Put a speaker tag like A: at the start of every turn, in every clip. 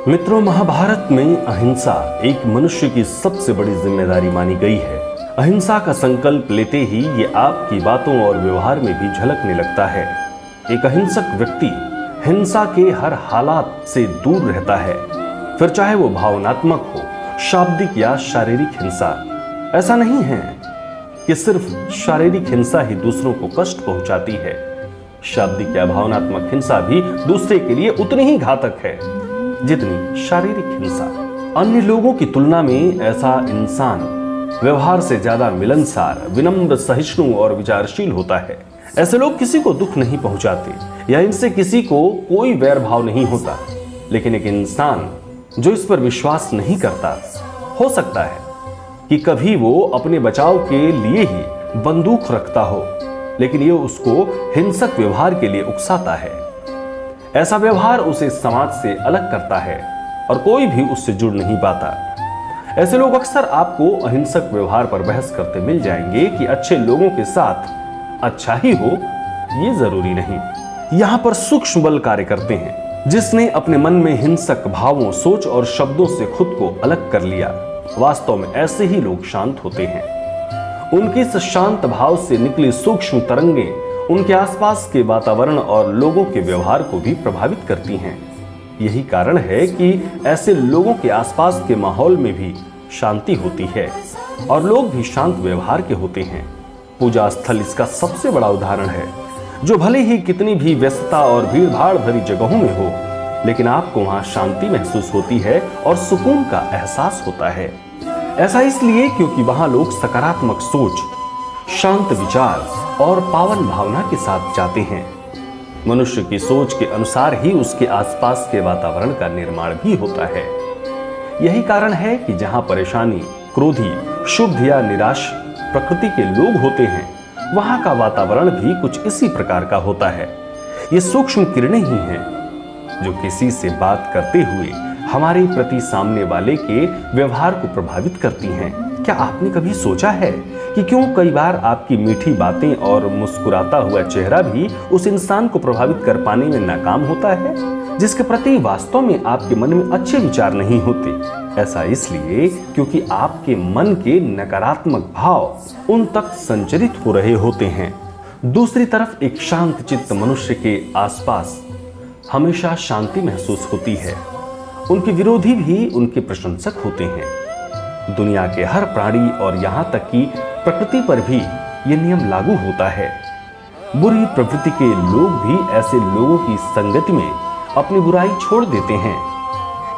A: मित्रों, महाभारत में अहिंसा एक मनुष्य की सबसे बड़ी जिम्मेदारी मानी गई है। अहिंसा का संकल्प लेते ही ये आपकी बातों और व्यवहार में भी झलकने लगता है। एक अहिंसक व्यक्ति हिंसा के हर हालात से दूर रहता है, फिर चाहे वो भावनात्मक हो, शाब्दिक या शारीरिक हिंसा। ऐसा नहीं है कि सिर्फ शारीरिक हिंसा ही दूसरों को कष्ट पहुंचाती है। शाब्दिक या भावनात्मक हिंसा भी दूसरे के लिए उतनी ही घातक है जितनी शारीरिक हिंसा। अन्य लोगों की तुलना में ऐसा इंसान व्यवहार से ज्यादा मिलनसार, विनम्र, सहिष्णु और विचारशील होता है। ऐसे लोग किसी को दुख नहीं पहुंचाते या इनसे किसी को कोई वैर भाव नहीं होता। लेकिन एक इंसान जो इस पर विश्वास नहीं करता, हो सकता है कि कभी वो अपने बचाव के लिए ही बंदूक रखता हो, लेकिन ये उसको हिंसक व्यवहार के लिए उकसाता है। ऐसा व्यवहार उसे समाज से अलग करता है और कोई भी उससे जुड़ नहीं पाता। ऐसे लोग अक्सर आपको अहिंसक व्यवहार पर बहस करते मिल जाएंगे कि अच्छे लोगों के साथ अच्छा ही हो, ये जरूरी नहीं। यहां पर सूक्ष्म बल कार्य करते हैं। जिसने अपने मन में हिंसक भावों, सोच और शब्दों से खुद को अलग कर लिया, वास्तव में ऐसे ही लोग शांत होते हैं। उनके इस शांत भाव से निकली सूक्ष्म तरंगें उनके आसपास के वातावरण और लोगों के व्यवहार को भी प्रभावित करती हैं। यही कारण है कि ऐसे लोगों के आसपास के माहौल में भी शांति होती है और लोग भी शांत व्यवहार के होते हैं। पूजा स्थल इसका सबसे बड़ा उदाहरण है, जो भले ही कितनी भी व्यस्तता और भीड़-भाड़ भरी जगहों में हो, लेकिन आपको वहां शांति महसूस होती है और सुकून का एहसास होता है। ऐसा इसलिए क्योंकि वहां लोग सकारात्मक सोच, शांत विचार और पावन भावना के साथ जाते हैं। मनुष्य की सोच के अनुसार ही उसके आसपास के वातावरण का निर्माण भी होता है। यही कारण है कि जहां परेशानी, क्रोधी, शुभ या निराश प्रकृति के लोग होते हैं, वहां का वातावरण भी कुछ इसी प्रकार का होता है। ये सूक्ष्म किरणें ही हैं जो किसी से बात करते हुए हमारे प्रति सामने वाले के व्यवहार को प्रभावित करती हैं। क्या आपने कभी सोचा है कि क्यों कई बार आपकी मीठी बातें और मुस्कुराता हुआ चेहरा भी उस इंसान को प्रभावित कर पाने में नाकाम होता है जिसके प्रति वास्तव में आपके मन में अच्छे विचार नहीं होते? ऐसा इसलिए क्योंकि आपके मन के नकारात्मक भाव उन तक संचरित हो रहे होते हैं। दूसरी तरफ एक शांत चित्त मनुष्य के आसपास हमेशा शांति महसूस होती है। उनके विरोधी भी उनके प्रशंसक होते हैं। दुनिया के हर प्राणी और यहां तक कि प्रकृति पर भी यह नियम लागू होता है। बुरी प्रवृत्ति के लोग भी ऐसे लोगों की संगति में अपनी बुराई छोड़ देते हैं।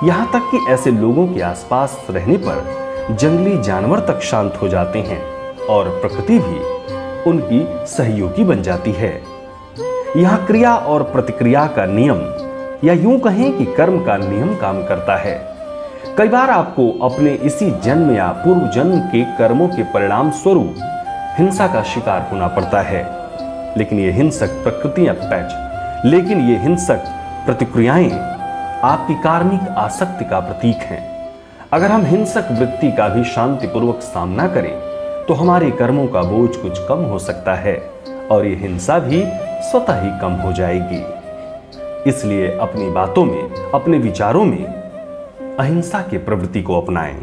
A: यहां तक कि ऐसे लोगों के आसपास रहने पर जंगली जानवर तक शांत हो जाते हैं और प्रकृति भी उनकी सहयोगी बन जाती है। यहां क्रिया और प्रतिक्रिया का नियम, या यूं कहें कि कर्म का नियम काम करता है। कई बार आपको अपने इसी जन्म या पूर्व जन्म के कर्मों के परिणाम स्वरूप हिंसा का शिकार होना पड़ता है। लेकिन ये हिंसक प्रतिक्रियाएं आपकी कार्मिक आसक्ति का प्रतीक हैं। अगर हम हिंसक वृत्ति का भी शांतिपूर्वक सामना करें तो हमारे कर्मों का बोझ कुछ कम हो सकता है और ये हिंसा भी स्वतः ही कम हो जाएगी। इसलिए अपनी बातों में, अपने विचारों में अहिंसा की प्रवृत्ति को अपनाएं।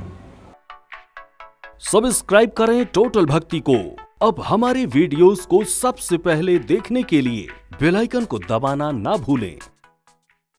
B: सब्सक्राइब करें टोटल भक्ति को। अब हमारे वीडियोस को सबसे पहले देखने के लिए बेल आइकन को दबाना ना भूलें।